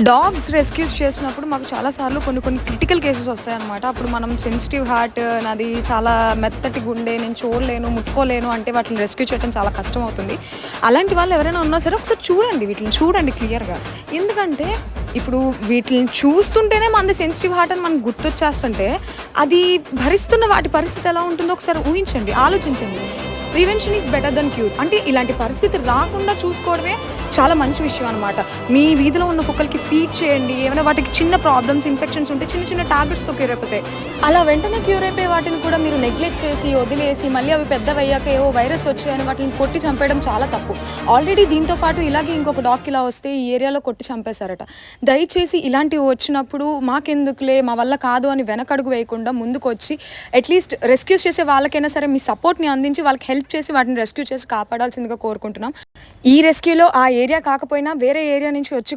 Dogs rescues చేసినప్పుడు మాకు చాలా సార్లు కొన్ని క్రిటికల్ కేసెస్ వస్తాయన్నమాట. అప్పుడు మనం సెన్సిటివ్ హార్ట్, నాది చాలా మెత్తటి గుండె, నేను చూడలేను, ముట్టుకోలేను అంటే వాటిని రెస్క్యూ చేయడం చాలా కష్టం అవుతుంది. అలాంటి వాళ్ళు ఎవరైనా ఉన్నా సరే ఒకసారి చూడండి, వీటిని చూడండి క్లియర్గా. ఎందుకంటే ఇప్పుడు వీటిని చూస్తుంటేనే మనది సెన్సిటివ్ హార్ట్ అని మనకు గుర్తొచ్చేస్తుంటే అది భరిస్తున్న వాటి పరిస్థితి ఎలా ఉంటుందో ఒకసారి ఊహించండి, ఆలోచించండి. Prevention is better than cure. అంటే ఇలాంటి పరిస్థితి రాకుండా చూసుకోవడమే చాలా మంచి విషయం అనమాట. మీ వీధిలో ఉన్న కుక్కలకి ఫీడ్ చేయండి. ఏమైనా వాటికి చిన్న ప్రాబ్లమ్స్, ఇన్ఫెక్షన్స్ ఉంటే చిన్న టాబ్లెట్స్తో క్యూర్ అయిపోతాయి. అలా వెంటనే క్యూర్ అయిపోయి వాటిని కూడా మీరు నెగ్లెక్ట్ చేసి వదిలేసి మళ్ళీ అవి పెద్దవయ్యాక ఏవో వైరస్ వచ్చాయని వాటిని కొట్టి చంపేయడం చాలా తప్పు. ఆల్రెడీ దీంతో పాటు ఇలాగే ఇంకొక డాగ్కి ఇలా వస్తే ఈ ఏరియాలో కొట్టి చంపేశారట. దయచేసి ఇలాంటివి వచ్చినప్పుడు మాకెందుకులే, మా వల్ల కాదు అని వెనకడుగు వేయకుండా ముందుకు వచ్చి అట్లీస్ట్ రెస్క్యూస్ చేసే వాళ్ళకైనా సరే మీ సపోర్ట్ని అందించి వాళ్ళకి హెల్ప్ చేసి వాటిని రెస్క్యూ చేసి కాపాడాల్సిందిగా కోరుకుంటున్నాం. ఈ రెస్క్యూలో ఆ ఏరియా కాకపోయినా వేరే ఏరియా నుంచి వచ్చి